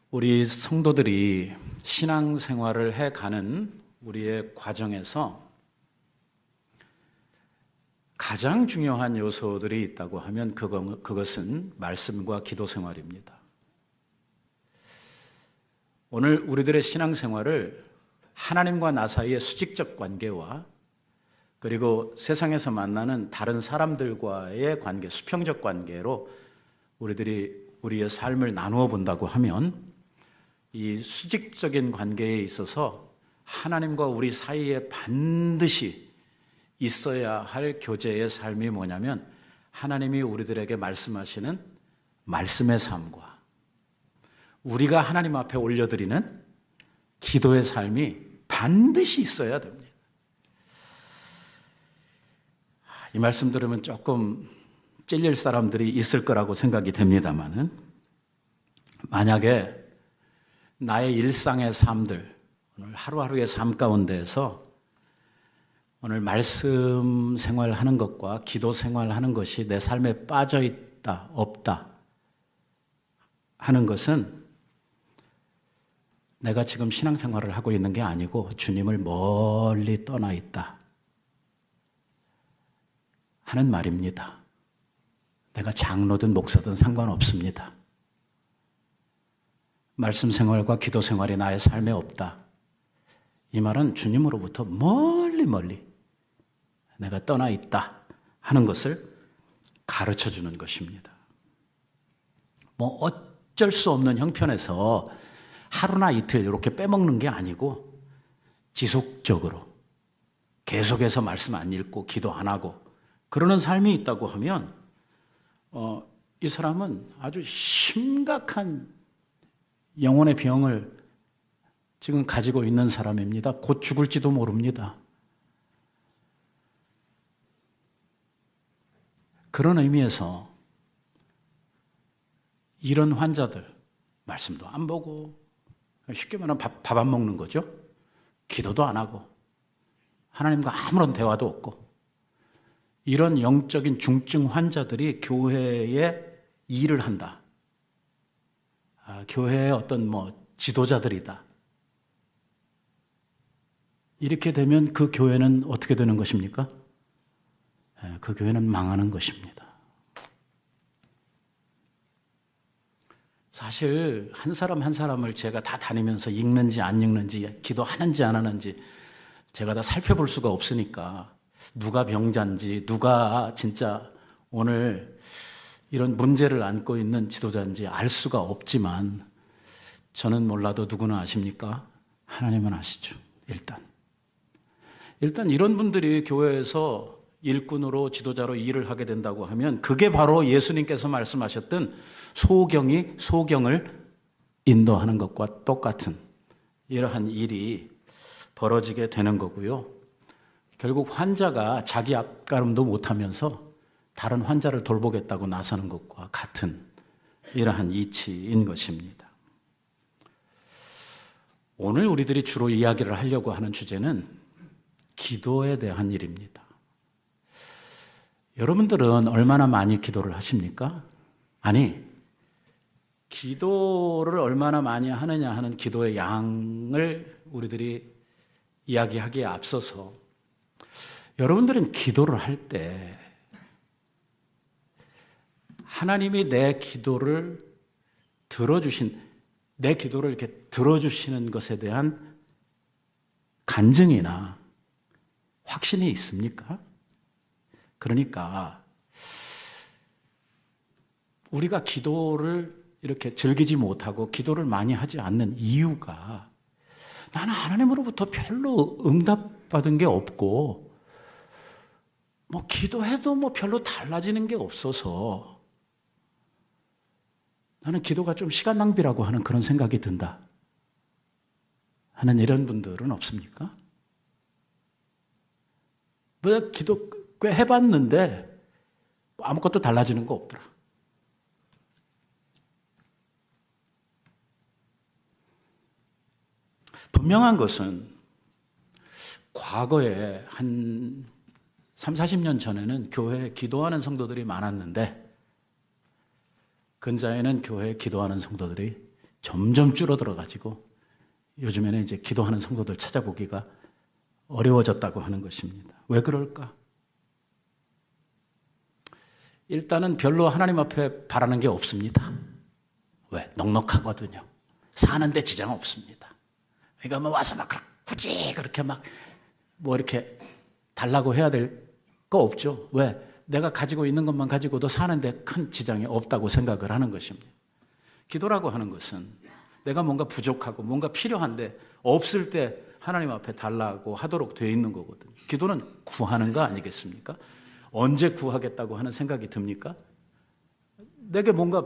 우리 성도들이 신앙생활을 해가는 우리의 과정에서 가장 중요한 요소들이 있다고 하면 그것은 말씀과 기도 생활입니다. 오늘 우리들의 신앙생활을 하나님과 나 사이의 수직적 관계와 그리고 세상에서 만나는 다른 사람들과의 관계, 수평적 관계로 우리의 삶을 나누어 본다고 하면 이 수직적인 관계에 있어서 하나님과 우리 사이에 반드시 있어야 할 교제의 삶이 뭐냐면 하나님이 우리들에게 말씀하시는 말씀의 삶과 우리가 하나님 앞에 올려드리는 기도의 삶이 반드시 있어야 됩니다. 이 말씀 들으면 조금 찔릴 사람들이 있을 거라고 생각이 됩니다만은 만약에 나의 일상의 삶들, 오늘 하루하루의 삶 가운데에서 오늘 말씀 생활하는 것과 기도 생활하는 것이 내 삶에 빠져 있다, 없다 하는 것은 내가 지금 신앙생활을 하고 있는 게 아니고 주님을 멀리 떠나 있다 하는 말입니다. 내가 장로든 목사든 상관없습니다. 말씀 생활과 기도 생활이 나의 삶에 없다. 이 말은 주님으로부터 멀리 내가 떠나 있다 하는 것을 가르쳐 주는 것입니다. 뭐 어쩔 수 없는 형편에서 하루나 이틀 이렇게 빼먹는 게 아니고 지속적으로 계속해서 말씀 안 읽고 기도 안 하고 그러는 삶이 있다고 하면 이 사람은 아주 심각한 영혼의 병을 지금 가지고 있는 사람입니다. 곧 죽을지도 모릅니다. 그런 의미에서 이런 환자들, 말씀도 안 보고 쉽게 말하면 밥 안 먹는 거죠. 기도도 안 하고 하나님과 아무런 대화도 없고 이런 영적인 중증 환자들이 교회에 일을 한다. 교회의 어떤 지도자들이다. 이렇게 되면 그 교회는 어떻게 되는 것입니까? 그 교회는 망하는 것입니다. 사실 한 사람 한 사람을 제가 다 다니면서 읽는지 안 읽는지 기도하는지 안 하는지 제가 다 살펴볼 수가 없으니까 누가 병자인지 누가 진짜 오늘 이런 문제를 안고 있는 지도자인지 알 수가 없지만 저는 몰라도 누구나 아십니까? 하나님은 아시죠. 일단 이런 분들이 교회에서 일꾼으로 지도자로 일을 하게 된다고 하면 그게 바로 예수님께서 말씀하셨던 소경이 소경을 인도하는 것과 똑같은 이러한 일이 벌어지게 되는 거고요. 결국 환자가 자기 앞가름도 못하면서 다른 환자를 돌보겠다고 나서는 것과 같은 이러한 이치인 것입니다. 오늘 우리들이 주로 이야기를 하려고 하는 주제는 기도에 대한 일입니다. 여러분들은 얼마나 많이 기도를 하십니까? 아니, 기도를 얼마나 많이 하느냐 하는 기도의 양을 우리들이 이야기하기에 앞서서 여러분들은 기도를 할 때 하나님이 내 기도를 이렇게 들어주시는 것에 대한 간증이나 확신이 있습니까? 그러니까 우리가 기도를 이렇게 즐기지 못하고 기도를 많이 하지 않는 이유가 나는 하나님으로부터 별로 응답받은 게 없고 기도해도 별로 달라지는 게 없어서 나는 기도가 좀 시간 낭비라고 하는 그런 생각이 든다 하는 이런 분들은 없습니까? 기도 꽤 해봤는데 아무것도 달라지는 거 없더라. 분명한 것은 과거에 한 30-40년 전에는 교회에 기도하는 성도들이 많았는데 근자에는 교회에 기도하는 성도들이 점점 줄어들어 가지고 요즘에는 이제 기도하는 성도들 찾아보기가 어려워졌다고 하는 것입니다. 왜 그럴까? 일단은 별로 하나님 앞에 바라는 게 없습니다. 왜? 넉넉하거든요. 사는데 지장 없습니다. 그러니까 뭐 와서 막 굳이 그렇게 막 뭐 이렇게 달라고 해야 될 거 없죠. 왜? 내가 가지고 있는 것만 가지고도 사는데 큰 지장이 없다고 생각을 하는 것입니다. 기도라고 하는 것은 내가 뭔가 부족하고 뭔가 필요한데 없을 때 하나님 앞에 달라고 하도록 되어 있는 거거든요. 기도는 구하는 거 아니겠습니까? 언제 구하겠다고 하는 생각이 듭니까? 내게 뭔가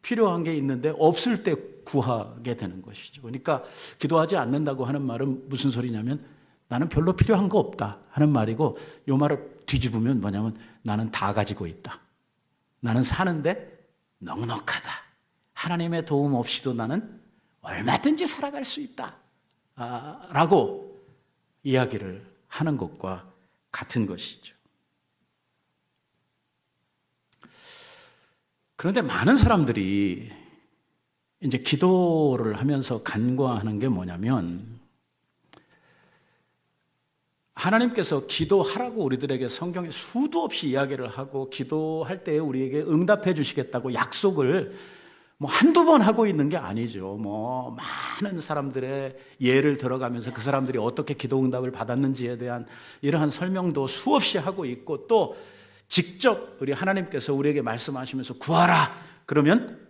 필요한 게 있는데 없을 때 구하게 되는 것이죠. 그러니까 기도하지 않는다고 하는 말은 무슨 소리냐면 나는 별로 필요한 거 없다 하는 말이고, 이 말을 뒤집으면 뭐냐면 나는 다 가지고 있다. 나는 사는데 넉넉하다. 하나님의 도움 없이도 나는 얼마든지 살아갈 수 있다. 라고 이야기를 하는 것과 같은 것이죠. 그런데 많은 사람들이 이제 기도를 하면서 간과하는 게 뭐냐면, 하나님께서 기도하라고 우리들에게 성경에 수도 없이 이야기를 하고 기도할 때 우리에게 응답해 주시겠다고 약속을 뭐 한두 번 하고 있는 게 아니죠. 뭐 많은 사람들의 예를 들어가면서 그 사람들이 어떻게 기도 응답을 받았는지에 대한 이러한 설명도 수없이 하고 있고, 또 직접 우리 하나님께서 우리에게 말씀하시면서 구하라 그러면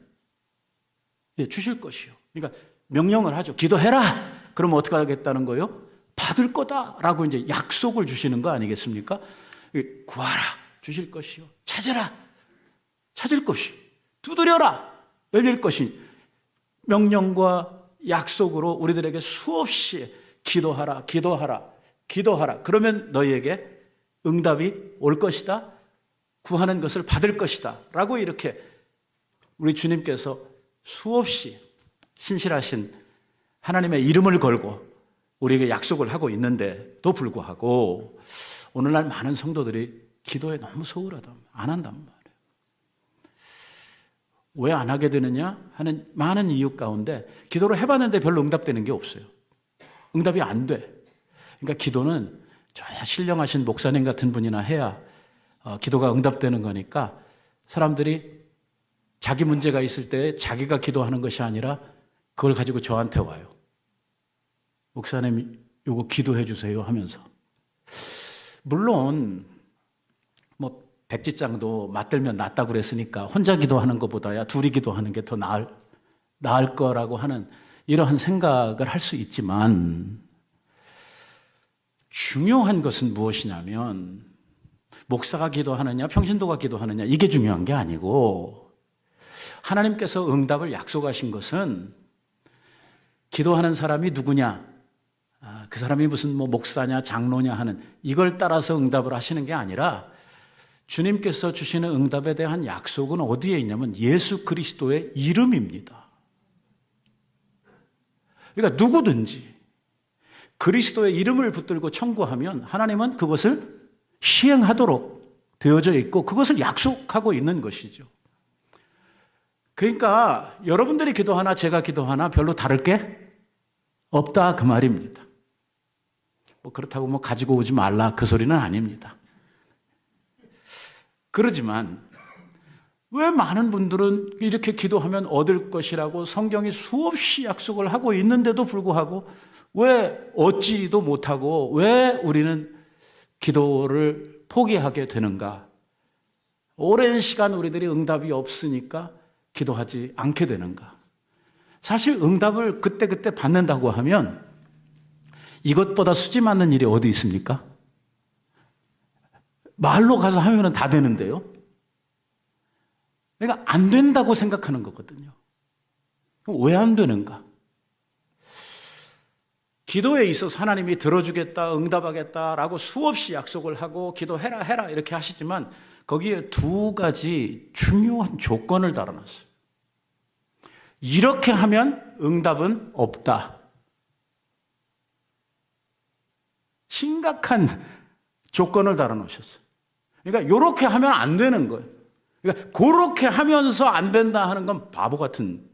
주실 것이요. 그러니까 명령을 하죠. 기도해라. 그러면 어떻게 하겠다는 거예요? 받을 거다라고 이제 약속을 주시는 거 아니겠습니까? 구하라. 주실 것이요. 찾으라. 찾을 것이. 두드려라. 열릴 것이. 명령과 약속으로 우리들에게 수없이 기도하라. 기도하라. 기도하라. 그러면 너희에게 응답이 올 것이다. 구하는 것을 받을 것이다. 라고 이렇게 우리 주님께서 수없이 신실하신 하나님의 이름을 걸고 우리에게 약속을 하고 있는데도 불구하고 오늘날 많은 성도들이 기도에 너무 소홀하다. 안 한단 말이에요. 왜 안 하게 되느냐 하는 많은 이유 가운데 기도를 해봤는데 별로 응답되는 게 없어요. 응답이 안 돼. 그러니까 기도는 저야 신령하신 목사님 같은 분이나 해야 기도가 응답되는 거니까 사람들이 자기 문제가 있을 때 자기가 기도하는 것이 아니라 그걸 가지고 저한테 와요. 목사님 요거 기도해 주세요 하면서. 물론 뭐 백지장도 맞들면 낫다고 그랬으니까 혼자 기도하는 것보다야 둘이 기도하는 게 더 나을 거라고 하는 이러한 생각을 할 수 있지만, 중요한 것은 무엇이냐면 목사가 기도하느냐 평신도가 기도하느냐 이게 중요한 게 아니고, 하나님께서 응답을 약속하신 것은 기도하는 사람이 누구냐, 그 사람이 무슨 뭐 목사냐 장로냐 하는 이걸 따라서 응답을 하시는 게 아니라 주님께서 주시는 응답에 대한 약속은 어디에 있냐면 예수 그리스도의 이름입니다. 그러니까 누구든지 그리스도의 이름을 붙들고 청구하면 하나님은 그것을 시행하도록 되어져 있고 그것을 약속하고 있는 것이죠. 그러니까 여러분들이 기도하나 제가 기도하나 별로 다를 게 없다 그 말입니다. 뭐 그렇다고 뭐 가지고 오지 말라 그 소리는 아닙니다. 그러지만 왜 많은 분들은 이렇게 기도하면 얻을 것이라고 성경이 수없이 약속을 하고 있는데도 불구하고 왜 얻지도 못하고 왜 우리는 기도를 포기하게 되는가? 오랜 시간 우리들이 응답이 없으니까 기도하지 않게 되는가? 사실 응답을 그때그때 받는다고 하면 이것보다 수지 맞는 일이 어디 있습니까? 말로 가서 하면 다 되는데요. 그러니까 안 된다고 생각하는 거거든요. 왜 안 되는가? 기도에 있어서 하나님이 들어주겠다, 응답하겠다라고 수없이 약속을 하고 기도해라 이렇게 하시지만 거기에 두 가지 중요한 조건을 달아놨어요. 이렇게 하면 응답은 없다. 심각한 조건을 달아놓으셨어요. 그러니까 이렇게 하면 안 되는 거예요. 그러니까 그렇게 하면서 안 된다 하는 건 바보 같은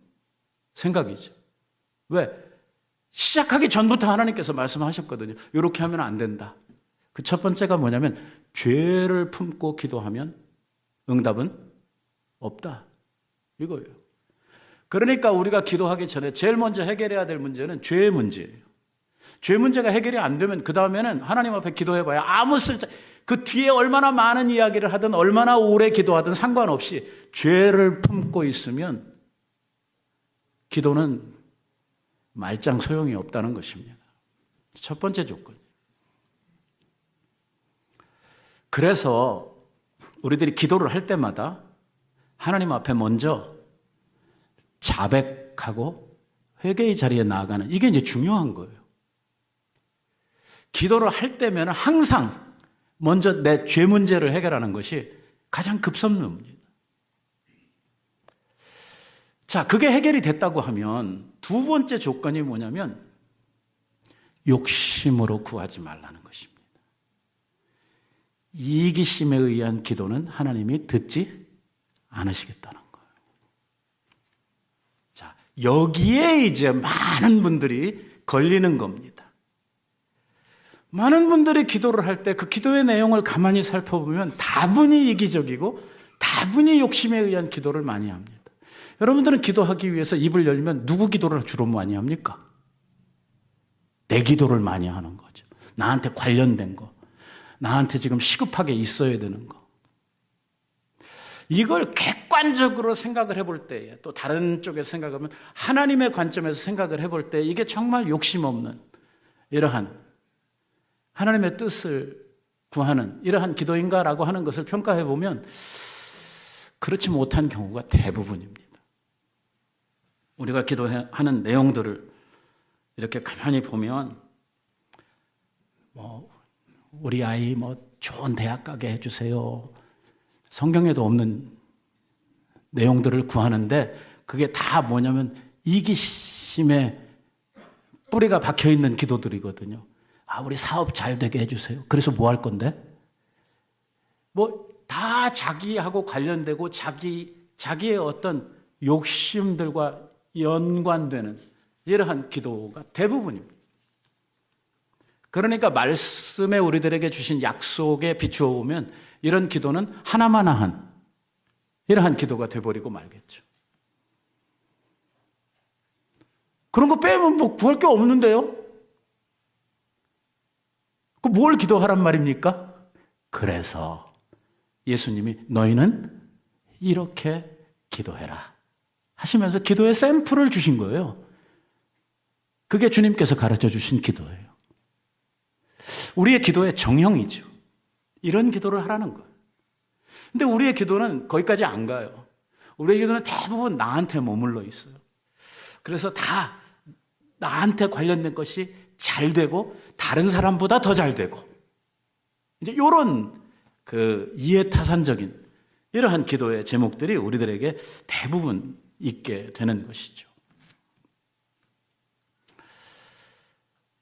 생각이죠. 왜? 시작하기 전부터 하나님께서 말씀하셨거든요. 이렇게 하면 안 된다. 그 첫 번째가 뭐냐면 죄를 품고 기도하면 응답은 없다. 이거예요. 그러니까 우리가 기도하기 전에 제일 먼저 해결해야 될 문제는 죄의 문제예요. 죄 문제가 해결이 안 되면 그 다음에는 하나님 앞에 기도해봐야 아무 쓸데없이 그 뒤에 얼마나 많은 이야기를 하든 얼마나 오래 기도하든 상관없이 죄를 품고 있으면 기도는 말짱 소용이 없다는 것입니다. 첫 번째 조건. 그래서 우리들이 기도를 할 때마다 하나님 앞에 먼저 자백하고 회개의 자리에 나아가는 이게 이제 중요한 거예요. 기도를 할 때면 항상 먼저 내 죄 문제를 해결하는 것이 가장 급선무입니다. 자, 그게 해결이 됐다고 하면 두 번째 조건이 뭐냐면 욕심으로 구하지 말라는 것입니다. 이기심에 의한 기도는 하나님이 듣지 않으시겠다는 거예요. 자, 여기에 이제 많은 분들이 걸리는 겁니다. 많은 분들이 기도를 할 때 그 기도의 내용을 가만히 살펴보면 다분히 이기적이고 다분히 욕심에 의한 기도를 많이 합니다. 여러분들은 기도하기 위해서 입을 열면 누구 기도를 주로 많이 합니까? 내 기도를 많이 하는 거죠. 나한테 관련된 거. 나한테 지금 시급하게 있어야 되는 거. 이걸 객관적으로 생각을 해볼 때에 또 다른 쪽에서 생각하면 하나님의 관점에서 생각을 해볼 때 이게 정말 욕심 없는 이러한 하나님의 뜻을 구하는 이러한 기도인가라고 하는 것을 평가해 보면 그렇지 못한 경우가 대부분입니다. 우리가 기도하는 내용들을 이렇게 가만히 보면 우리 아이 좋은 대학 가게 해주세요. 성경에도 없는 내용들을 구하는데 그게 다 뭐냐면 이기심에 뿌리가 박혀 있는 기도들이거든요. 우리 사업 잘 되게 해주세요. 그래서 뭐 할 건데? 다 자기하고 관련되고 자기의 어떤 욕심들과 연관되는 이러한 기도가 대부분입니다. 그러니까 말씀에 우리들에게 주신 약속에 비추어 보면 이런 기도는 하나마나한 이러한 기도가 돼버리고 말겠죠. 그런 거 빼면 구할 게 없는데요? 뭘 기도하란 말입니까? 그래서 예수님이 너희는 이렇게 기도해라 하시면서 기도의 샘플을 주신 거예요. 그게 주님께서 가르쳐 주신 기도예요. 우리의 기도의 정형이죠. 이런 기도를 하라는 거예요. 근데 우리의 기도는 거기까지 안 가요. 우리의 기도는 대부분 나한테 머물러 있어요. 그래서 다 나한테 관련된 것이 잘 되고 다른 사람보다 더 잘 되고 이제 이런 이해타산적인 이러한 기도의 제목들이 우리들에게 대부분 있게 되는 것이죠.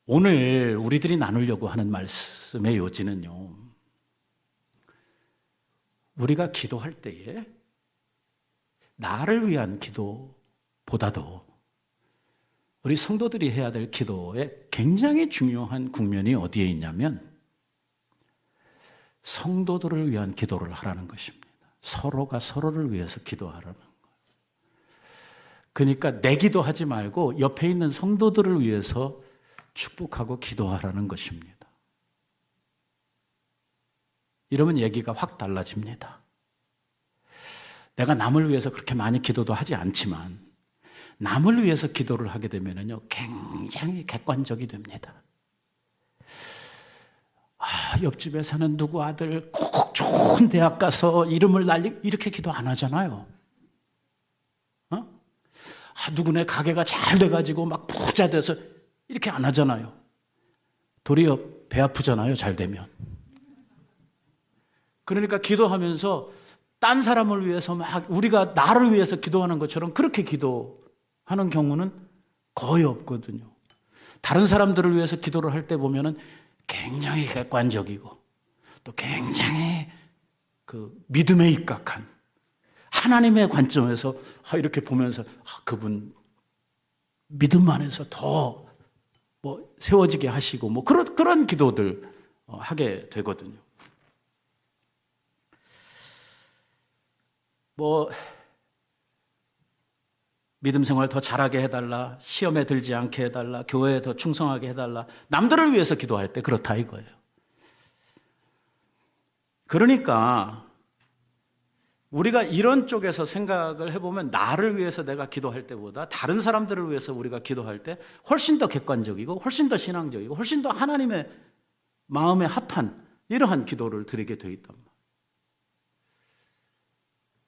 오늘 우리들이 나누려고 하는 말씀의 요지는요. 우리가 기도할 때에 나를 위한 기도보다도 우리 성도들이 해야 될 기도에 굉장히 중요한 국면이 어디에 있냐면 성도들을 위한 기도를 하라는 것입니다. 서로가 서로를 위해서 기도하라는 거예요. 그러니까 내 기도하지 말고 옆에 있는 성도들을 위해서 축복하고 기도하라는 것입니다. 이러면 얘기가 확 달라집니다. 내가 남을 위해서 그렇게 많이 기도도 하지 않지만 남을 위해서 기도를 하게 되면요 굉장히 객관적이 됩니다. 옆집에 사는 누구 아들 꼭 좋은 대학 가서 이름을 이렇게 기도 안 하잖아요. 누구네 가게가 잘 돼가지고 막 부자 돼서 이렇게 안 하잖아요. 도리어 배 아프잖아요, 잘 되면. 그러니까 기도하면서 딴 사람을 위해서 막 우리가 나를 위해서 기도하는 것처럼 그렇게 기도하는 경우는 거의 없거든요. 다른 사람들을 위해서 기도를 할 때 보면은 굉장히 객관적이고 또 굉장히 믿음에 입각한 하나님의 관점에서 이렇게 보면서 그분 믿음 안에서 더 세워지게 하시고 그런 기도들 하게 되거든요. 믿음 생활 더 잘하게 해달라, 시험에 들지 않게 해달라, 교회에 더 충성하게 해달라, 남들을 위해서 기도할 때 그렇다 이거예요. 그러니까 우리가 이런 쪽에서 생각을 해보면 나를 위해서 내가 기도할 때보다 다른 사람들을 위해서 우리가 기도할 때 훨씬 더 객관적이고 훨씬 더 신앙적이고 훨씬 더 하나님의 마음에 합한 이러한 기도를 드리게 돼 있단 말이에요.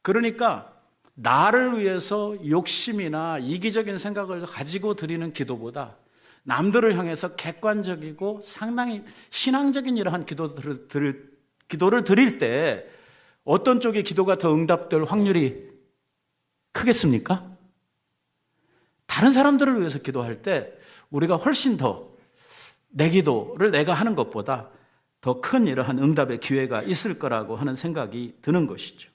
그러니까 나를 위해서 욕심이나 이기적인 생각을 가지고 드리는 기도보다 남들을 향해서 객관적이고 상당히 신앙적인 이러한 기도를 드릴 때 어떤 쪽의 기도가 더 응답될 확률이 크겠습니까? 다른 사람들을 위해서 기도할 때 우리가 훨씬 더 내 기도를 내가 하는 것보다 더 큰 이러한 응답의 기회가 있을 거라고 하는 생각이 드는 것이죠.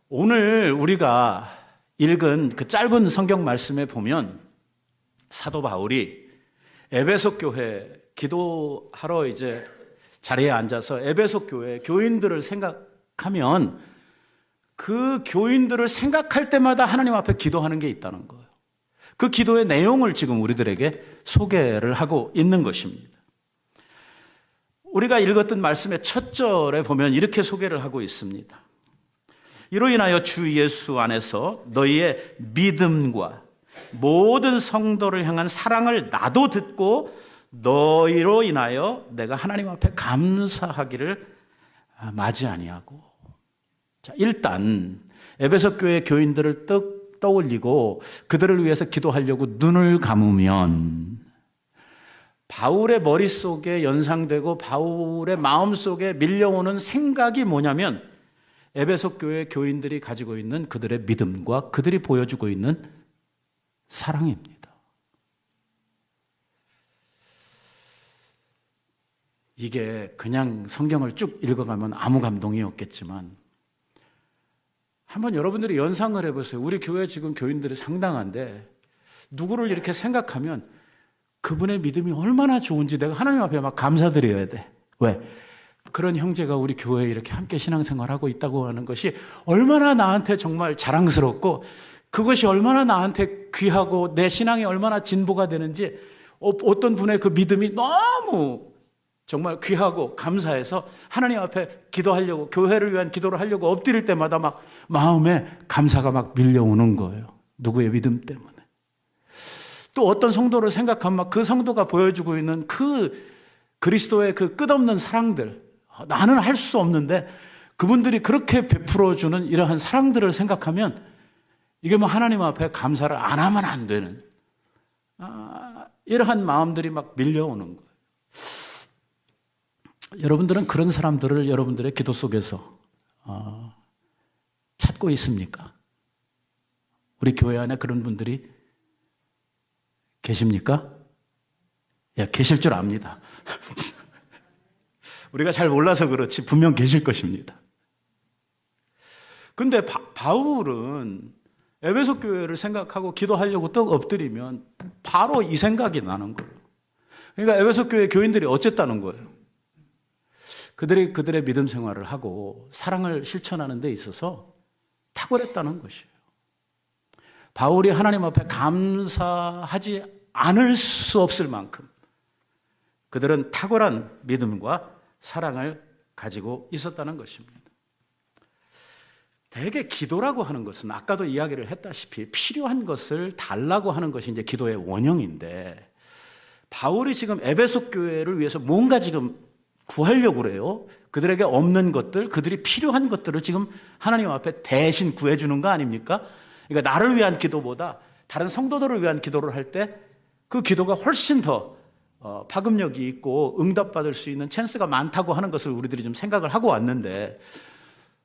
오늘 우리가 읽은 그 짧은 성경 말씀에 보면 사도 바울이 에베소 교회 기도하러 이제 자리에 앉아서 에베소 교회 교인들을 생각하면 그 교인들을 생각할 때마다 하나님 앞에 기도하는 게 있다는 거예요. 그 기도의 내용을 지금 우리들에게 소개를 하고 있는 것입니다. 우리가 읽었던 말씀의 첫 절에 보면 이렇게 소개를 하고 있습니다. 이로 인하여 주 예수 안에서 너희의 믿음과 모든 성도를 향한 사랑을 나도 듣고 너희로 인하여 내가 하나님 앞에 감사하기를 마지 아니하고. 자, 일단 에베소 교회 교인들을 떠올리고 그들을 위해서 기도하려고 눈을 감으면 바울의 머릿속에 연상되고 바울의 마음속에 밀려오는 생각이 뭐냐면 에베소 교회 교인들이 가지고 있는 그들의 믿음과 그들이 보여주고 있는 사랑입니다. 이게 그냥 성경을 쭉 읽어가면 아무 감동이 없겠지만 한번 여러분들이 연상을 해보세요. 우리 교회 지금 교인들이 상당한데 누구를 이렇게 생각하면 그분의 믿음이 얼마나 좋은지 내가 하나님 앞에 막 감사드려야 돼. 왜? 그런 형제가 우리 교회에 이렇게 함께 신앙생활하고 있다고 하는 것이 얼마나 나한테 정말 자랑스럽고 그것이 얼마나 나한테 귀하고 내 신앙이 얼마나 진보가 되는지 어떤 분의 그 믿음이 너무 정말 귀하고 감사해서 하나님 앞에 기도하려고 교회를 위한 기도를 하려고 엎드릴 때마다 막 마음에 감사가 막 밀려오는 거예요. 누구의 믿음 때문에. 또 어떤 성도를 생각하면 막 그 성도가 보여주고 있는 그 그리스도의 그 끝없는 사랑들, 나는 할 수 없는데 그분들이 그렇게 베풀어주는 이러한 사랑들을 생각하면 이게 뭐 하나님 앞에 감사를 안 하면 안 되는 이러한 마음들이 막 밀려오는 거예요. 여러분들은 그런 사람들을 여러분들의 기도 속에서 찾고 있습니까? 우리 교회 안에 그런 분들이 계십니까? 예, 계실 줄 압니다. 우리가 잘 몰라서 그렇지 분명 계실 것입니다. 근데 바울은 에베소 교회를 생각하고 기도하려고 떡 엎드리면 바로 이 생각이 나는 거예요. 그러니까 에베소 교회 교인들이 어쨌다는 거예요. 그들이 그들의 믿음 생활을 하고 사랑을 실천하는 데 있어서 탁월했다는 것이에요. 바울이 하나님 앞에 감사하지 않을 수 없을 만큼 그들은 탁월한 믿음과 사랑을 가지고 있었다는 것입니다. 대개 기도라고 하는 것은 아까도 이야기를 했다시피 필요한 것을 달라고 하는 것이 이제 기도의 원형인데 바울이 지금 에베소 교회를 위해서 뭔가 지금 구하려고 그래요. 그들에게 없는 것들, 그들이 필요한 것들을 지금 하나님 앞에 대신 구해주는 거 아닙니까? 그러니까 나를 위한 기도보다 다른 성도들을 위한 기도를 할 때 그 기도가 훨씬 더 파급력이 있고 응답받을 수 있는 찬스가 많다고 하는 것을 우리들이 좀 생각을 하고 왔는데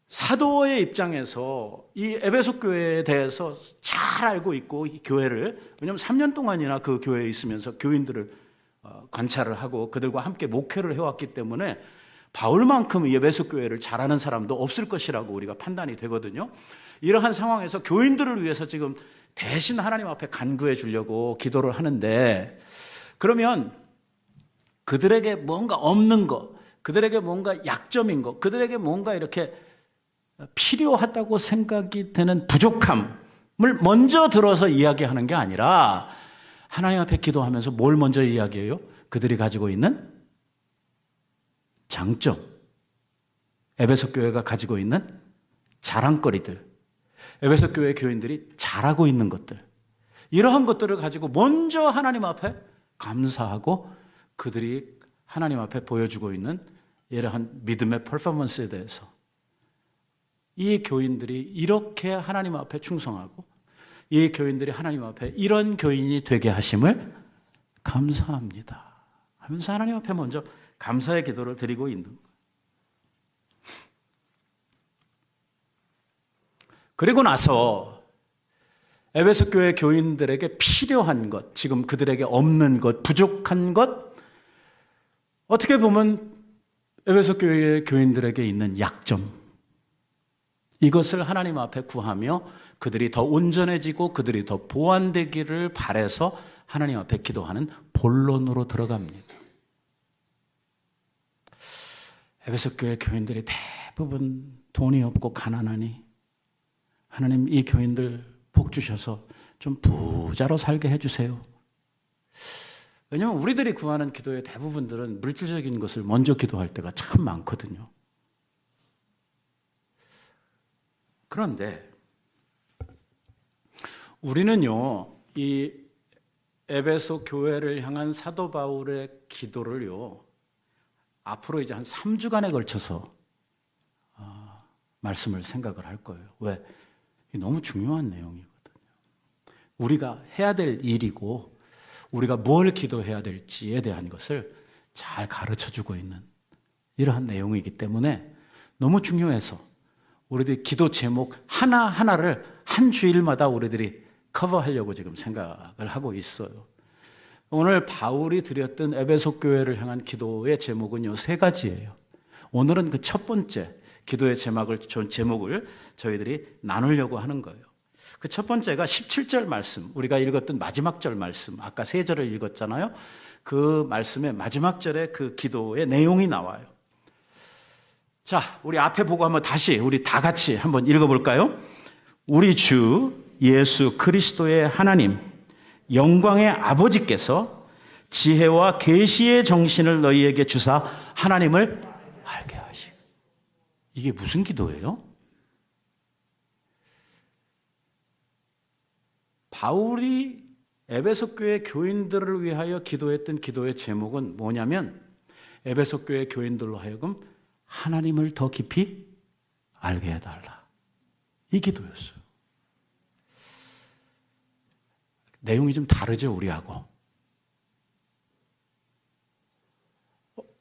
사도의 입장에서 이 에베소 교회에 대해서 잘 알고 있고 이 교회를 왜냐하면 3년 동안이나 그 교회에 있으면서 교인들을 관찰을 하고 그들과 함께 목회를 해왔기 때문에 바울만큼 에베소 교회를 잘하는 사람도 없을 것이라고 우리가 판단이 되거든요. 이러한 상황에서 교인들을 위해서 지금 대신 하나님 앞에 간구해 주려고 기도를 하는데, 그러면 그들에게 뭔가 없는 것, 그들에게 뭔가 약점인 것, 그들에게 뭔가 이렇게 필요하다고 생각이 되는 부족함을 먼저 들어서 이야기하는 게 아니라 하나님 앞에 기도하면서 뭘 먼저 이야기해요? 그들이 가지고 있는 장점, 에베소 교회가 가지고 있는 자랑거리들, 에베소 교회 교인들이 잘하고 있는 것들, 이러한 것들을 가지고 먼저 하나님 앞에 감사하고 그들이 하나님 앞에 보여주고 있는 이러한 믿음의 퍼포먼스에 대해서 이 교인들이 이렇게 하나님 앞에 충성하고 이 교인들이 하나님 앞에 이런 교인이 되게 하심을 감사합니다 하면서 하나님 앞에 먼저 감사의 기도를 드리고 있는 거예요. 그리고 나서 에베소 교회 교인들에게 필요한 것, 지금 그들에게 없는 것, 부족한 것, 어떻게 보면 에베소 교회의 교인들에게 있는 약점, 이것을 하나님 앞에 구하며 그들이 더 온전해지고 그들이 더 보완되기를 바라서 하나님 앞에 기도하는 본론으로 들어갑니다. 에베소 교회 교인들이 대부분 돈이 없고 가난하니 하나님 이 교인들 복 주셔서 좀 부자로 살게 해주세요. 왜냐하면 우리들이 구하는 기도의 대부분들은 물질적인 것을 먼저 기도할 때가 참 많거든요. 그런데 우리는요, 이 에베소 교회를 향한 사도 바울의 기도를요, 앞으로 이제 한 3주간에 걸쳐서 말씀을 생각을 할 거예요. 왜? 너무 중요한 내용이거든요. 우리가 해야 될 일이고 우리가 뭘 기도해야 될지에 대한 것을 잘 가르쳐주고 있는 이러한 내용이기 때문에 너무 중요해서 우리들이 기도 제목 하나하나를 한 주일마다 우리들이 커버하려고 지금 생각을 하고 있어요. 오늘 바울이 드렸던 에베소 교회를 향한 기도의 제목은요, 3가지예요. 오늘은 그 첫 번째 기도의 제목을 저희들이 나누려고 하는 거예요. 그 첫 번째가 17절 말씀, 우리가 읽었던 마지막 절 말씀, 아까 3절을 읽었잖아요. 그 말씀의 마지막 절에 그 기도의 내용이 나와요. 자, 우리 앞에 보고 한번 다시 우리 다 같이 한번 읽어볼까요? 우리 주 예수 그리스도의 하나님, 영광의 아버지께서 지혜와 계시의 정신을 너희에게 주사 하나님을 알게 하시고. 이게 무슨 기도예요? 바울이 에베소 교회 교인들을 위하여 기도했던 기도의 제목은 뭐냐면 에베소 교회 교인들로 하여금 하나님을 더 깊이 알게 해달라, 이 기도였어요. 내용이 좀 다르죠, 우리하고.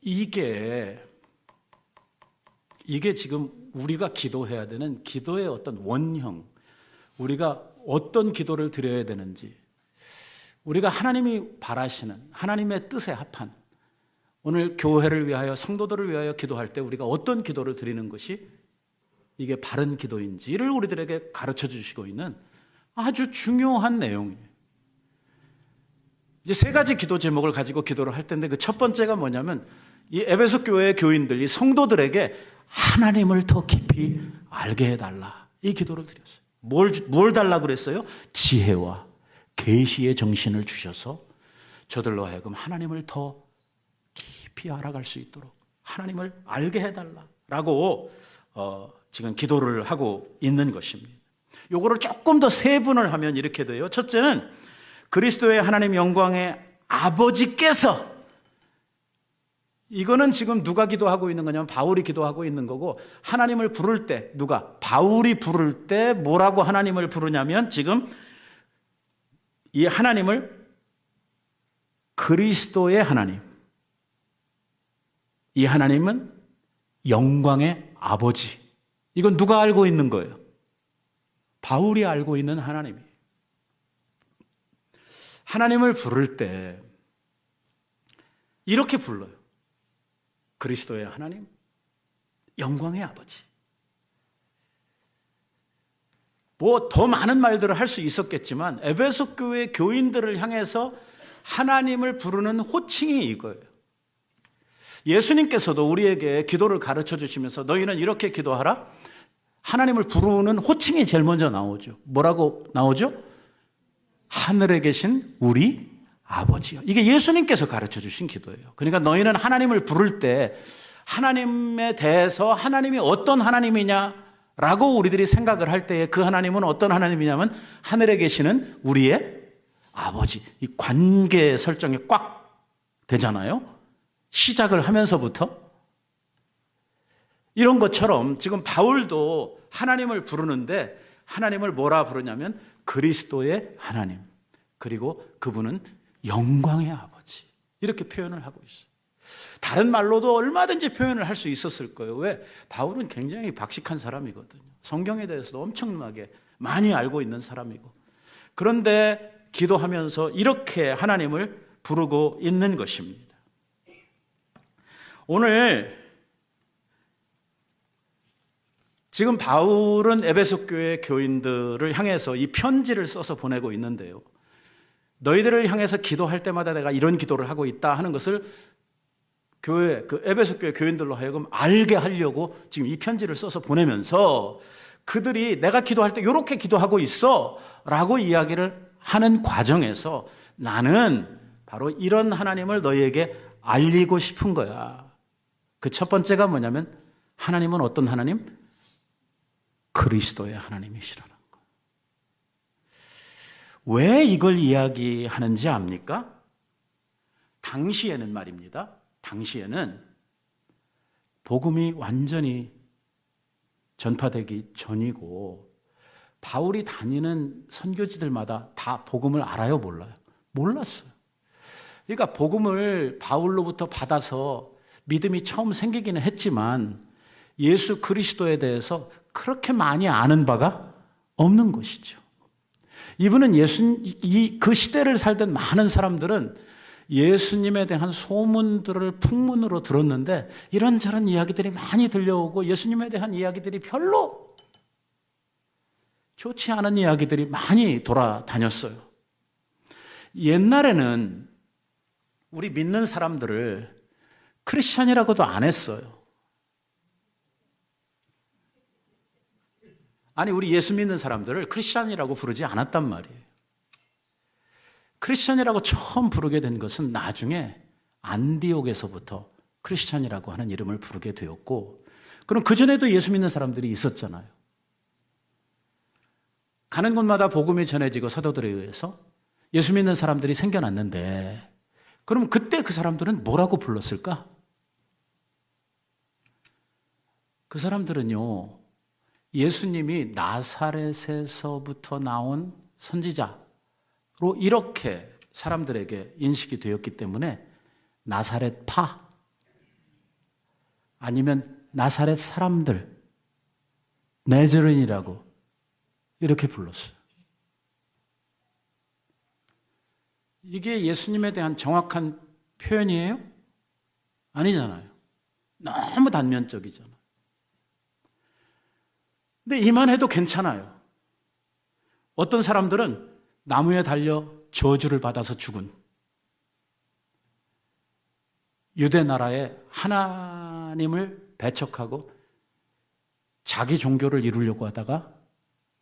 이게 지금 우리가 기도해야 되는 기도의 어떤 원형, 우리가 어떤 기도를 드려야 되는지, 우리가 하나님이 바라시는 하나님의 뜻에 합한, 오늘 교회를 위하여 성도들을 위하여 기도할 때 우리가 어떤 기도를 드리는 것이 이게 바른 기도인지를 우리들에게 가르쳐 주시고 있는 아주 중요한 내용이에요. 이제 3가지 기도 제목을 가지고 기도를 할 텐데, 그 첫 번째가 뭐냐면 이 에베소 교회의 교인들, 이 성도들에게 하나님을 더 깊이 알게 해달라, 이 기도를 드렸어요. 뭘 달라고 그랬어요? 지혜와 계시의 정신을 주셔서 저들로 하여금 하나님을 더 깊이 알아갈 수 있도록 하나님을 알게 해달라라고 지금 기도를 하고 있는 것입니다. 요거를 조금 더 세분을 하면 이렇게 돼요. 첫째는 그리스도의 하나님 영광의 아버지께서, 이거는 지금 누가 기도하고 있는 거냐면 바울이 기도하고 있는 거고, 하나님을 부를 때 누가? 바울이 부를 때 뭐라고 하나님을 부르냐면 지금 이 하나님을 그리스도의 하나님, 이 하나님은 영광의 아버지, 이건 누가 알고 있는 거예요? 바울이 알고 있는 하나님이에요. 하나님을 부를 때 이렇게 불러요. 그리스도의 하나님, 영광의 아버지. 뭐 더 많은 말들을 할 수 있었겠지만 에베소 교회 교인들을 향해서 하나님을 부르는 호칭이 이거예요. 예수님께서도 우리에게 기도를 가르쳐 주시면서 너희는 이렇게 기도하라. 하나님을 부르는 호칭이 제일 먼저 나오죠. 뭐라고 나오죠? 하늘에 계신 우리 아버지요. 이게 예수님께서 가르쳐 주신 기도예요. 그러니까 너희는 하나님을 부를 때 하나님에 대해서 하나님이 어떤 하나님이냐라고 우리들이 생각을 할 때에 그 하나님은 어떤 하나님이냐면 하늘에 계시는 우리의 아버지. 이 관계 설정이 꽉 되잖아요. 시작을 하면서부터. 이런 것처럼 지금 바울도 하나님을 부르는데 하나님을 뭐라 부르냐면 그리스도의 하나님. 그리고 그분은 영광의 아버지. 이렇게 표현을 하고 있어요. 다른 말로도 얼마든지 표현을 할 수 있었을 거예요. 왜? 바울은 굉장히 박식한 사람이거든요. 성경에 대해서도 엄청나게 많이 알고 있는 사람이고. 그런데 기도하면서 이렇게 하나님을 부르고 있는 것입니다. 오늘 지금 바울은 에베소 교회 교인들을 향해서 이 편지를 써서 보내고 있는데요. 너희들을 향해서 기도할 때마다 내가 이런 기도를 하고 있다 하는 것을 교회, 그 에베소 교회 교인들로 하여금 알게 하려고 지금 이 편지를 써서 보내면서 그들이 내가 기도할 때 이렇게 기도하고 있어 라고 이야기를 하는 과정에서 나는 바로 이런 하나님을 너희에게 알리고 싶은 거야. 그 첫 번째가 뭐냐면 하나님은 어떤 하나님? 그리스도의 하나님이시라는 거. 왜 이걸 이야기하는지 압니까? 당시에는 말입니다. 당시에는 복음이 완전히 전파되기 전이고 바울이 다니는 선교지들마다 다 복음을 알아요, 몰라요? 몰랐어요. 그러니까 복음을 바울로부터 받아서 믿음이 처음 생기기는 했지만 예수 그리스도에 대해서 그렇게 많이 아는 바가 없는 것이죠. 이분은 그 시대를 살던 많은 사람들은 예수님에 대한 소문들을 풍문으로 들었는데 이런저런 이야기들이 많이 들려오고 예수님에 대한 이야기들이 별로 좋지 않은 이야기들이 많이 돌아다녔어요. 옛날에는 우리 믿는 사람들을 크리스찬이라고도 안 했어요. 아니, 우리 예수 믿는 사람들을 크리스찬이라고 부르지 않았단 말이에요. 크리스찬이라고 처음 부르게 된 것은 나중에 안디옥에서부터 크리스찬이라고 하는 이름을 부르게 되었고, 그럼 그전에도 예수 믿는 사람들이 있었잖아요. 가는 곳마다 복음이 전해지고 사도들에 의해서 예수 믿는 사람들이 생겨났는데, 그럼 그때 그 사람들은 뭐라고 불렀을까? 그 사람들은요, 예수님이 나사렛에서부터 나온 선지자로 이렇게 사람들에게 인식이 되었기 때문에 나사렛파 아니면 나사렛 사람들, 네저린이라고 이렇게 불렀어요. 이게 예수님에 대한 정확한 표현이에요? 아니잖아요. 너무 단면적이잖아요. 근데 이만해도 괜찮아요. 어떤 사람들은 나무에 달려 저주를 받아서 죽은 유대 나라의 하나님을 배척하고 자기 종교를 이루려고 하다가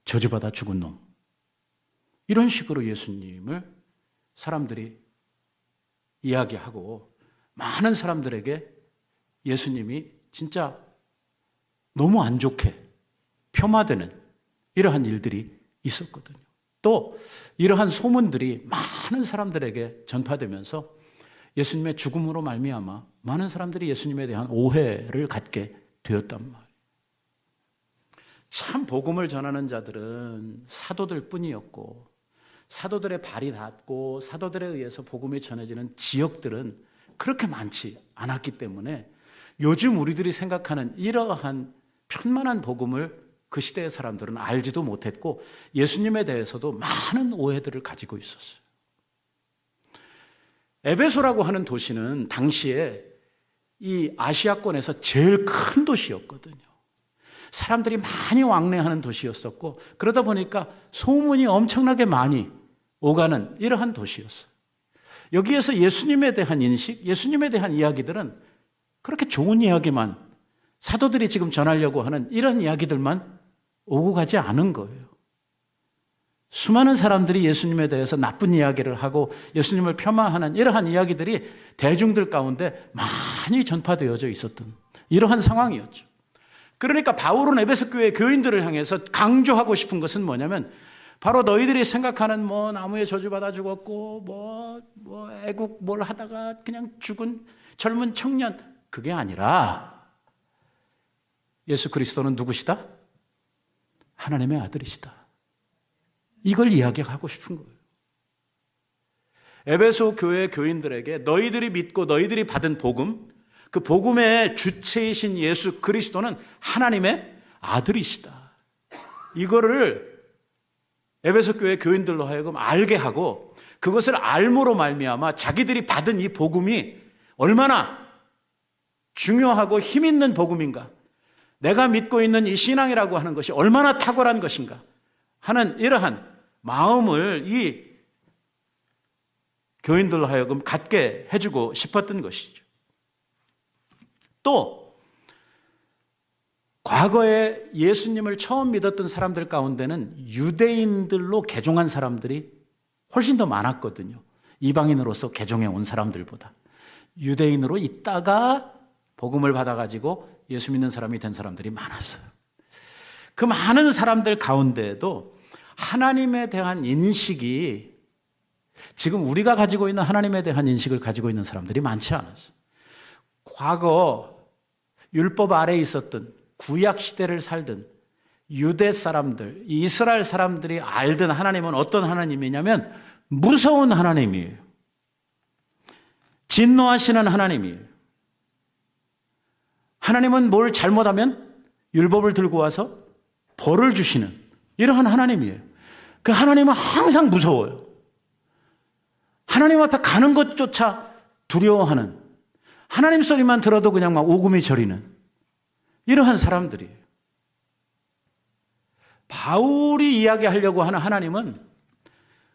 저주받아 죽은 놈. 이런 식으로 예수님을 사람들이 이야기하고 많은 사람들에게 예수님이 진짜 너무 안 좋게 폄하되는 이러한 일들이 있었거든요. 또 이러한 소문들이 많은 사람들에게 전파되면서 예수님의 죽음으로 말미암아 많은 사람들이 예수님에 대한 오해를 갖게 되었단 말이에요. 참 복음을 전하는 자들은 사도들 뿐이었고 사도들의 발이 닿고 사도들에 의해서 복음이 전해지는 지역들은 그렇게 많지 않았기 때문에 요즘 우리들이 생각하는 이러한 편만한 복음을 그 시대의 사람들은 알지도 못했고 예수님에 대해서도 많은 오해들을 가지고 있었어요. 에베소라고 하는 도시는 당시에 이 아시아권에서 제일 큰 도시였거든요. 사람들이 많이 왕래하는 도시였었고, 그러다 보니까 소문이 엄청나게 많이 오가는 이러한 도시였어요. 여기에서 예수님에 대한 인식, 예수님에 대한 이야기들은 그렇게 좋은 이야기만, 사도들이 지금 전하려고 하는 이런 이야기들만 오고 가지 않은 거예요. 수많은 사람들이 예수님에 대해서 나쁜 이야기를 하고 예수님을 폄하하는 이러한 이야기들이 대중들 가운데 많이 전파되어져 있었던 이러한 상황이었죠. 그러니까 바울은 에베소 교회 교인들을 향해서 강조하고 싶은 것은 뭐냐면, 바로 너희들이 생각하는 뭐 나무에 저주받아 죽었고 뭐 애국 뭘 하다가 그냥 죽은 젊은 청년, 그게 아니라 예수 그리스도는 누구시다? 하나님의 아들이시다. 이걸 이야기하고 싶은 거예요. 에베소 교회 교인들에게 너희들이 믿고 너희들이 받은 복음, 그 복음의 주체이신 예수 그리스도는 하나님의 아들이시다. 이거를 에베소 교회 교인들로 하여금 알게 하고, 그것을 알므로 말미암아 자기들이 받은 이 복음이 얼마나 중요하고 힘 있는 복음인가, 내가 믿고 있는 이 신앙이라고 하는 것이 얼마나 탁월한 것인가 하는 이러한 마음을 이 교인들로 하여금 갖게 해주고 싶었던 것이죠. 또 과거에 예수님을 처음 믿었던 사람들 가운데는 유대인들로 개종한 사람들이 훨씬 더 많았거든요. 이방인으로서 개종해 온 사람들보다. 유대인으로 있다가 복음을 받아가지고 예수 믿는 사람이 된 사람들이 많았어요. 그 많은 사람들 가운데에도 하나님에 대한 인식이, 지금 우리가 가지고 있는 하나님에 대한 인식을 가지고 있는 사람들이 많지 않았어요. 과거 율법 아래에 있었던, 구약 시대를 살던 유대 사람들, 이스라엘 사람들이 알던 하나님은 어떤 하나님이냐면 무서운 하나님이에요. 진노하시는 하나님이에요. 하나님은 뭘 잘못하면 율법을 들고 와서 벌을 주시는 이러한 하나님이에요. 그 하나님은 항상 무서워요. 하나님 앞에 가는 것조차 두려워하는, 하나님 소리만 들어도 그냥 막 오금이 저리는 이러한 사람들이에요. 바울이 이야기하려고 하는 하나님은,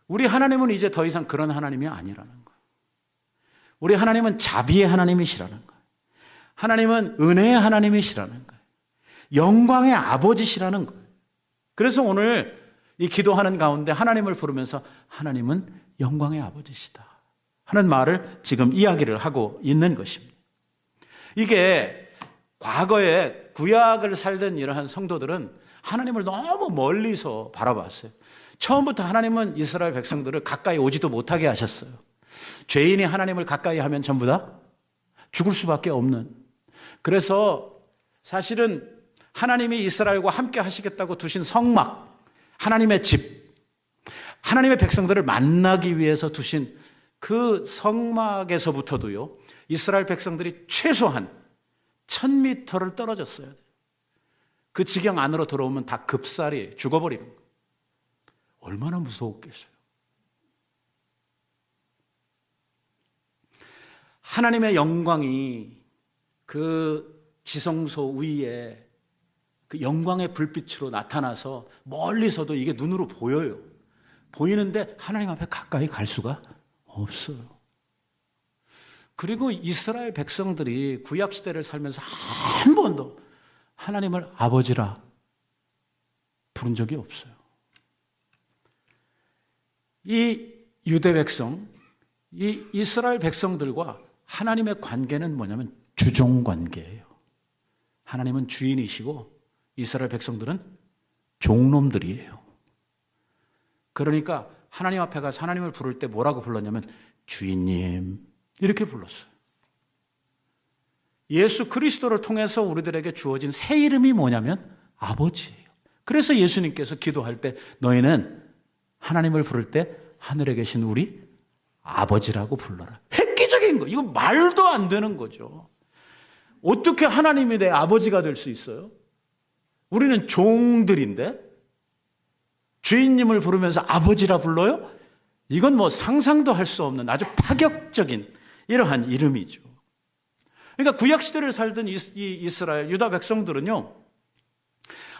우리 하나님은 이제 더 이상 그런 하나님이 아니라는 거예요. 우리 하나님은 자비의 하나님이시라는 거예요. 하나님은 은혜의 하나님이시라는 거예요. 영광의 아버지시라는 거예요. 그래서 오늘 이 기도하는 가운데 하나님을 부르면서 하나님은 영광의 아버지시다 하는 말을 지금 이야기를 하고 있는 것입니다. 이게 과거에 구약을 살던 이러한 성도들은 하나님을 너무 멀리서 바라봤어요. 처음부터 하나님은 이스라엘 백성들을 가까이 오지도 못하게 하셨어요. 죄인이 하나님을 가까이 하면 전부 다 죽을 수밖에 없는. 그래서 사실은 하나님이 이스라엘과 함께 하시겠다고 두신 성막, 하나님의 집, 하나님의 백성들을 만나기 위해서 두신 그 성막에서부터도요, 이스라엘 백성들이 최소한 1000m를 떨어졌어야 돼요. 그 지경 안으로 들어오면 다 급살이 죽어버리는 거예요. 얼마나 무서웠겠어요. 하나님의 영광이 그 지성소 위에 그 영광의 불빛으로 나타나서 멀리서도 이게 눈으로 보여요. 보이는데 하나님 앞에 가까이 갈 수가 없어요. 그리고 이스라엘 백성들이 구약시대를 살면서 한 번도 하나님을 아버지라 부른 적이 없어요. 이 유대 백성, 이 이스라엘 백성들과 하나님의 관계는 뭐냐면 주종 관계예요. 하나님은 주인이시고 이스라엘 백성들은 종놈들이에요. 그러니까 하나님 앞에 가서 하나님을 부를 때 뭐라고 불렀냐면 주인님 이렇게 불렀어요. 예수 그리스도를 통해서 우리들에게 주어진 새 이름이 뭐냐면 아버지예요. 그래서 예수님께서 기도할 때 너희는 하나님을 부를 때 하늘에 계신 우리 아버지라고 불러라. 획기적인 거. 이거 말도 안 되는 거죠. 어떻게 하나님이 내 아버지가 될 수 있어요? 우리는 종들인데 주인님을 부르면서 아버지라 불러요? 이건 뭐 상상도 할 수 없는 아주 파격적인 이러한 이름이죠. 그러니까 구약시대를 살던 이 이스라엘, 유다 백성들은요,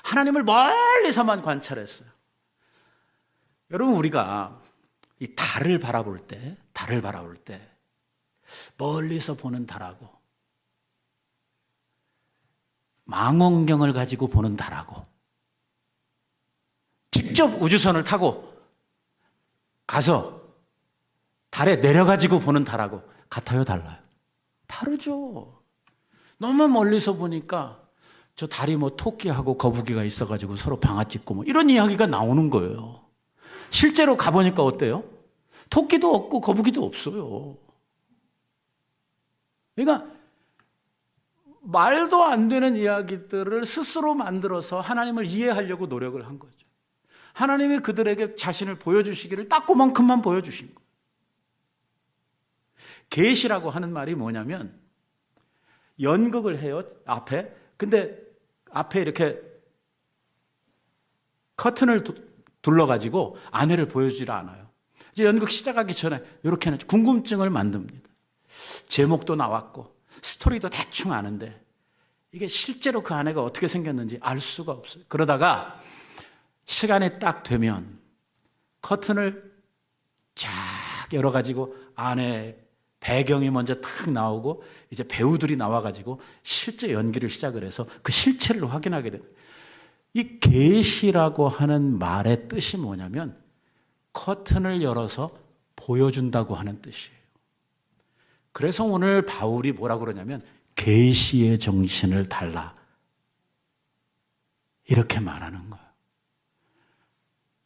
하나님을 멀리서만 관찰했어요. 여러분, 우리가 이 달을 바라볼 때 멀리서 보는 달하고 망원경을 가지고 보는 달하고 직접 우주선을 타고 가서 달에 내려가지고 보는 달하고 같아요, 달라요? 다르죠. 너무 멀리서 보니까 저 달이 뭐 토끼하고 거북이가 있어가지고 서로 방아 찍고 뭐 이런 이야기가 나오는 거예요. 실제로 가보니까 어때요? 토끼도 없고 거북이도 없어요. 그러니까 말도 안 되는 이야기들을 스스로 만들어서 하나님을 이해하려고 노력을 한 거죠. 하나님이 그들에게 자신을 보여주시기를 딱 그만큼만 보여주신 거예요. 계시라고 하는 말이 뭐냐면 연극을 해요, 앞에. 근데 앞에 이렇게 커튼을 둘러가지고 안에를 보여주질 않아요. 이제 연극 시작하기 전에 이렇게는 궁금증을 만듭니다. 제목도 나왔고 스토리도 대충 아는데 이게 실제로 그 안에가 어떻게 생겼는지 알 수가 없어요. 그러다가 시간이 딱 되면 커튼을 쫙 열어가지고 안에 배경이 먼저 탁 나오고 이제 배우들이 나와가지고 실제 연기를 시작을 해서 그 실체를 확인하게 됩니다. 이 계시라고 하는 말의 뜻이 뭐냐면 커튼을 열어서 보여준다고 하는 뜻이에요. 그래서 오늘 바울이 뭐라고 그러냐면 계시의 정신을 달라 이렇게 말하는 거예요.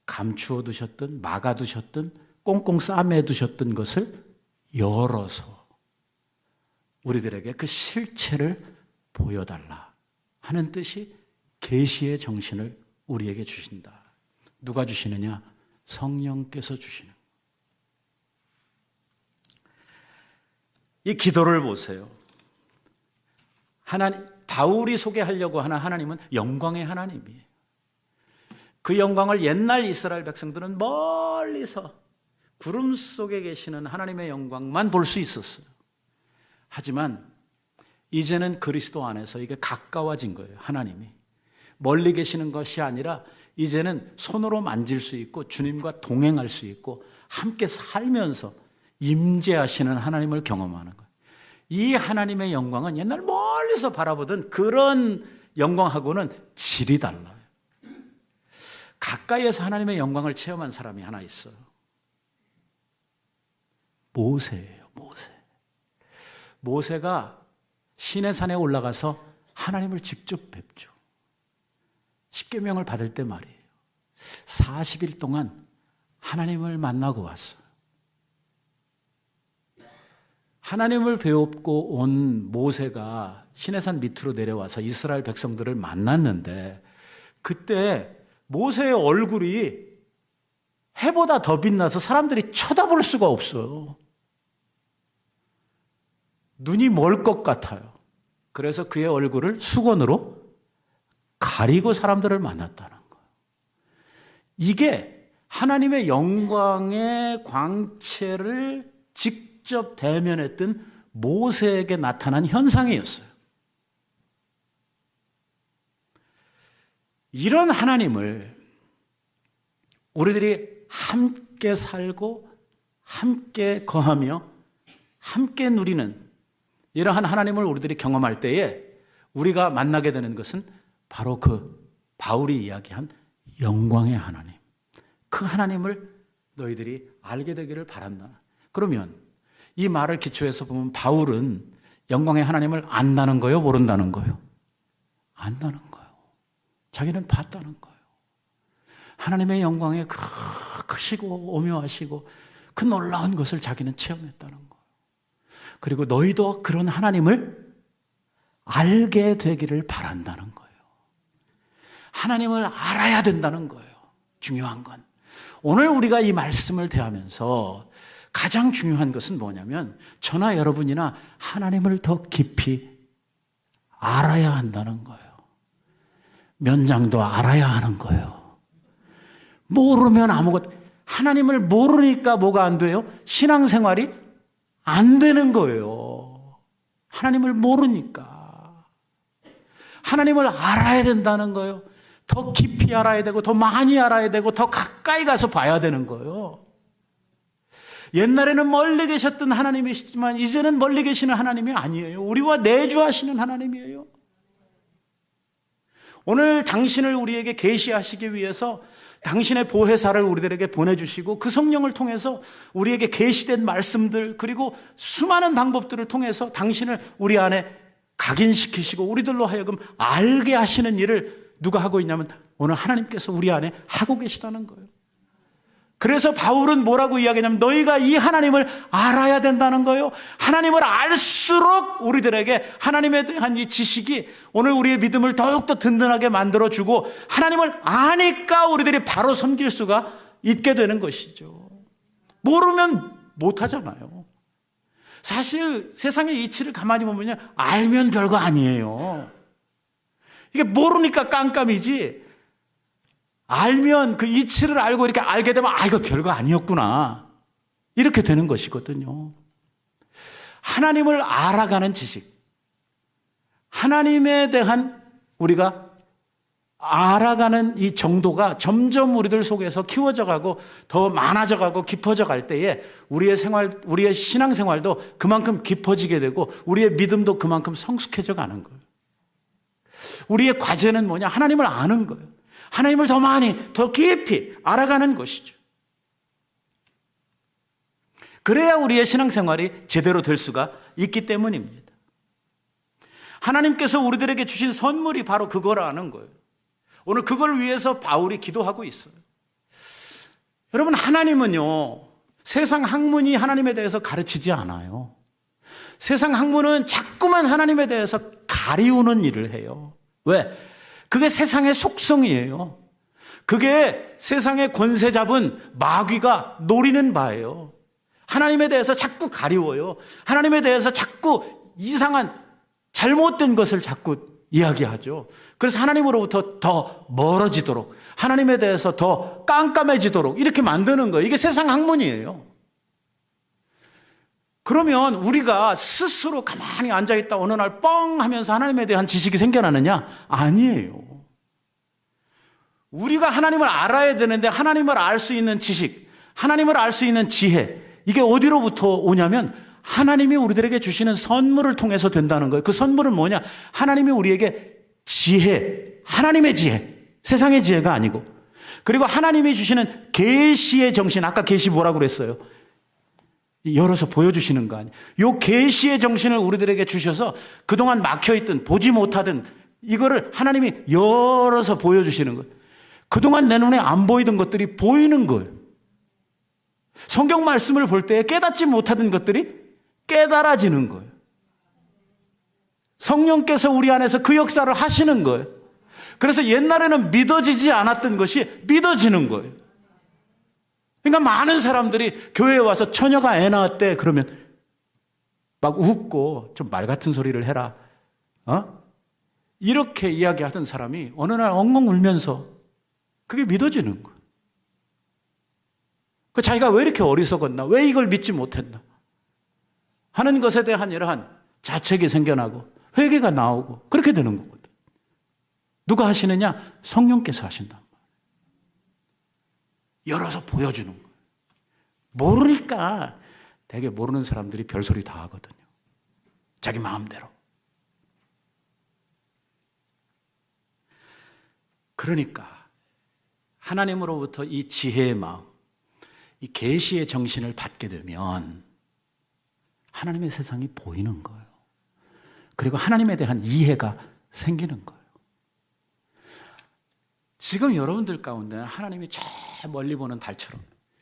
감추어 두셨든 막아 두셨든 꽁꽁 싸매 두셨던 것을 열어서 우리들에게 그 실체를 보여달라 하는 뜻이 계시의 정신을 우리에게 주신다. 누가 주시느냐? 성령께서 주시는. 이 기도를 보세요. 바울이 소개하려고 하는 하나님은 영광의 하나님이에요. 그 영광을 옛날 이스라엘 백성들은 멀리서 구름 속에 계시는 하나님의 영광만 볼 수 있었어요. 하지만 이제는 그리스도 안에서 이게 가까워진 거예요. 하나님이 멀리 계시는 것이 아니라 이제는 손으로 만질 수 있고 주님과 동행할 수 있고 함께 살면서 임재하시는 하나님을 경험하는 거예요. 이 하나님의 영광은 옛날 멀리서 바라보던 그런 영광하고는 질이 달라요. 가까이에서 하나님의 영광을 체험한 사람이 하나 있어요. 모세예요, 모세. 모세가 시내산에 올라가서 하나님을 직접 뵙죠. 십계명을 받을 때 말이에요. 40일 동안 하나님을 만나고 왔어요. 하나님을 배웠고 온 모세가 시내산 밑으로 내려와서 이스라엘 백성들을 만났는데 그때 모세의 얼굴이 해보다 더 빛나서 사람들이 쳐다볼 수가 없어요. 눈이 멀 것 같아요. 그래서 그의 얼굴을 수건으로 가리고 사람들을 만났다는 거예요. 이게 하나님의 영광의 광채를 직접 대면했던 모세에게 나타난 현상이었어요. 이런 하나님을 우리들이 함께 살고 함께 거하며 함께 누리는 이러한 하나님을 우리들이 경험할 때에 우리가 만나게 되는 것은 바로 그 바울이 이야기한 영광의 하나님, 그 하나님을 너희들이 알게 되기를 바란다. 그러면 이 말을 기초해서 보면 바울은 영광의 하나님을 안다는 거예요, 모른다는 거예요? 안다는 거예요. 자기는 봤다는 거예요. 하나님의 영광에 크시고 오묘하시고 그 놀라운 것을 자기는 체험했다는 거예요. 그리고 너희도 그런 하나님을 알게 되기를 바란다는 거예요. 하나님을 알아야 된다는 거예요. 중요한 건. 오늘 우리가 이 말씀을 대하면서 가장 중요한 것은 뭐냐면 저나 여러분이나 하나님을 더 깊이 알아야 한다는 거예요. 면장도 알아야 하는 거예요. 모르면 하나님을 모르니까 뭐가 안 돼요? 신앙생활이 안 되는 거예요. 하나님을 모르니까. 하나님을 알아야 된다는 거예요. 더 깊이 알아야 되고 더 많이 알아야 되고 더 가까이 가서 봐야 되는 거예요. 옛날에는 멀리 계셨던 하나님이시지만 이제는 멀리 계시는 하나님이 아니에요. 우리와 내주하시는 하나님이에요. 오늘 당신을 우리에게 계시하시기 위해서 당신의 보혜사를 우리들에게 보내주시고 그 성령을 통해서 우리에게 계시된 말씀들 그리고 수많은 방법들을 통해서 당신을 우리 안에 각인시키시고 우리들로 하여금 알게 하시는 일을 누가 하고 있냐면 오늘 하나님께서 우리 안에 하고 계시다는 거예요. 그래서 바울은 뭐라고 이야기하냐면 너희가 이 하나님을 알아야 된다는 거예요. 하나님을 알수록 우리들에게 하나님에 대한 이 지식이 오늘 우리의 믿음을 더욱더 든든하게 만들어주고 하나님을 아니까 우리들이 바로 섬길 수가 있게 되는 것이죠. 모르면 못하잖아요. 사실 세상의 이치를 가만히 보면요, 알면 별거 아니에요. 이게 모르니까 깜깜이지, 알면 그 이치를 알고 이렇게 알게 되면 이거 별거 아니었구나 이렇게 되는 것이거든요. 하나님을 알아가는 지식, 하나님에 대한 우리가 알아가는 이 정도가 점점 우리들 속에서 키워져 가고 더 많아져 가고 깊어져 갈 때에 우리의 생활, 우리의 신앙생활도 그만큼 깊어지게 되고 우리의 믿음도 그만큼 성숙해져 가는 거예요. 우리의 과제는 뭐냐? 하나님을 아는 거예요. 하나님을 더 많이, 더 깊이 알아가는 것이죠. 그래야 우리의 신앙생활이 제대로 될 수가 있기 때문입니다. 하나님께서 우리들에게 주신 선물이 바로 그거라는 거예요. 오늘 그걸 위해서 바울이 기도하고 있어요. 여러분, 하나님은요, 세상 학문이 하나님에 대해서 가르치지 않아요. 세상 학문은 자꾸만 하나님에 대해서 가리우는 일을 해요. 왜? 그게 세상의 속성이에요. 그게 세상의 권세 잡은 마귀가 노리는 바예요. 하나님에 대해서 자꾸 가리워요. 하나님에 대해서 자꾸 이상한 잘못된 것을 자꾸 이야기하죠. 그래서 하나님으로부터 더 멀어지도록, 하나님에 대해서 더 깜깜해지도록 이렇게 만드는 거예요. 이게 세상 학문이에요. 그러면 우리가 스스로 가만히 앉아있다 어느 날 뻥 하면서 하나님에 대한 지식이 생겨나느냐? 아니에요. 우리가 하나님을 알아야 되는데 하나님을 알 수 있는 지식, 하나님을 알 수 있는 지혜, 이게 어디로부터 오냐면 하나님이 우리들에게 주시는 선물을 통해서 된다는 거예요. 그 선물은 뭐냐? 하나님이 우리에게 지혜, 하나님의 지혜, 세상의 지혜가 아니고, 그리고 하나님이 주시는 계시의 정신, 아까 계시 뭐라고 그랬어요? 열어서 보여주시는 거 아니에요. 요 계시의 정신을 우리들에게 주셔서 그동안 막혀있던, 보지 못하던 이거를 하나님이 열어서 보여주시는 거예요. 그동안 내 눈에 안 보이던 것들이 보이는 거예요. 성경 말씀을 볼 때 깨닫지 못하던 것들이 깨달아지는 거예요. 성령께서 우리 안에서 그 역사를 하시는 거예요. 그래서 옛날에는 믿어지지 않았던 것이 믿어지는 거예요. 그러니까 많은 사람들이 교회에 와서 처녀가 애 낳았대 그러면 막 웃고 좀 말 같은 소리를 해라, 이렇게 이야기하던 사람이 어느 날 엉엉 울면서 그게 믿어지는 거예요. 그 자기가 왜 이렇게 어리석었나, 왜 이걸 믿지 못했나 하는 것에 대한 이러한 자책이 생겨나고 회개가 나오고 그렇게 되는 거거든. 누가 하시느냐? 성령께서 하신다. 열어서 보여주는 거예요. 모르니까 되게 모르는 사람들이 별소리 다 하거든요. 자기 마음대로. 그러니까 하나님으로부터 이 지혜의 마음, 이 계시의 정신을 받게 되면 하나님의 세상이 보이는 거예요. 그리고 하나님에 대한 이해가 생기는 거예요. 지금 여러분들 가운데 하나님이 저 멀리 보는 달처럼,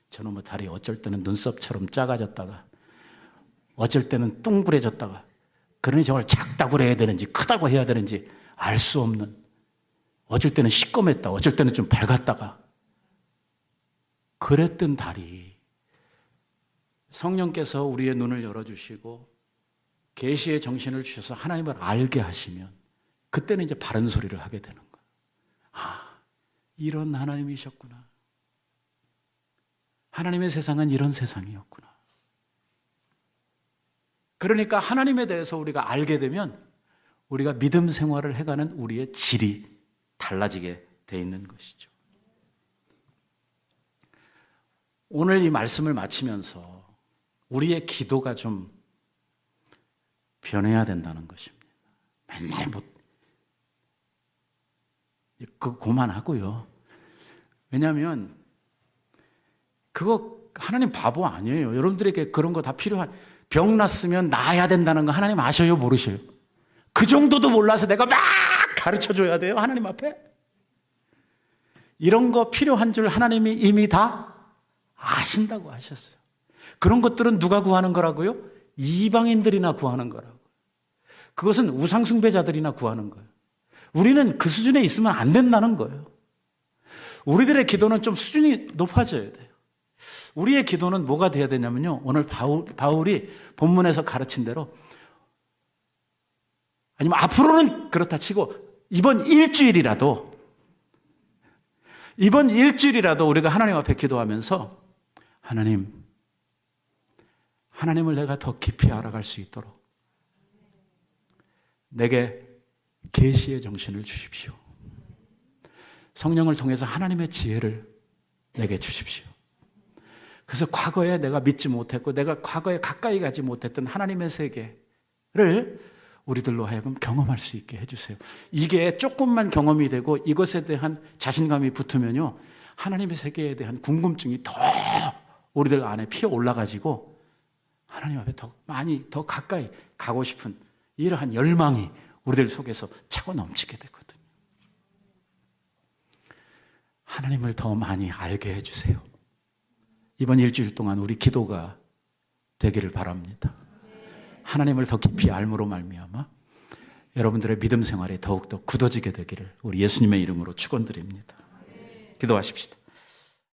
저놈의 달이 어쩔 때는 눈썹처럼 작아졌다가 어쩔 때는 뚱그레졌다가, 그러니 정말 작다고 해야 되는지 크다고 해야 되는지 알 수 없는, 어쩔 때는 시꺼맸다 어쩔 때는 좀 밝았다가 그랬던 달이 성령께서 우리의 눈을 열어주시고 계시의 정신을 주셔서 하나님을 알게 하시면 그때는 이제 바른 소리를 하게 되는 거예요. 이런 하나님이셨구나. 하나님의 세상은 이런 세상이었구나. 그러니까 하나님에 대해서 우리가 알게 되면 우리가 믿음 생활을 해가는 우리의 질이 달라지게 돼 있는 것이죠. 오늘 이 말씀을 마치면서 우리의 기도가 좀 변해야 된다는 것입니다. 맨날 그거 그만하고요. 왜냐하면 그거 하나님 바보 아니에요. 여러분들에게 그런 거 다 병 났으면 나아야 된다는 거 하나님 아셔요, 모르셔요? 그 정도도 몰라서 내가 막 가르쳐줘야 돼요, 하나님 앞에? 이런 거 필요한 줄 하나님이 이미 다 아신다고 하셨어요. 그런 것들은 누가 구하는 거라고요? 이방인들이나 구하는 거라고. 그것은 우상숭배자들이나 구하는 거예요. 우리는 그 수준에 있으면 안 된다는 거예요. 우리들의 기도는 좀 수준이 높아져야 돼요. 우리의 기도는 뭐가 돼야 되냐면요, 오늘 바울이 본문에서 가르친 대로, 아니면 앞으로는 그렇다 치고 이번 일주일이라도 우리가 하나님 앞에 기도하면서 하나님을 내가 더 깊이 알아갈 수 있도록 내게 계시의 정신을 주십시오. 성령을 통해서 하나님의 지혜를 내게 주십시오. 그래서 과거에 내가 믿지 못했고 내가 과거에 가까이 가지 못했던 하나님의 세계를 우리들로 하여금 경험할 수 있게 해주세요. 이게 조금만 경험이 되고 이것에 대한 자신감이 붙으면요, 하나님의 세계에 대한 궁금증이 더 우리들 안에 피어 올라가지고 하나님 앞에 더 많이 더 가까이 가고 싶은 이러한 열망이 우리들 속에서 차고 넘치게 되거든요. 하나님을 더 많이 알게 해주세요. 이번 일주일 동안 우리 기도가 되기를 바랍니다. 하나님을 더 깊이 알므로 말미암아 여러분들의 믿음 생활이 더욱더 굳어지게 되기를 우리 예수님의 이름으로 축원드립니다. 기도하십시다.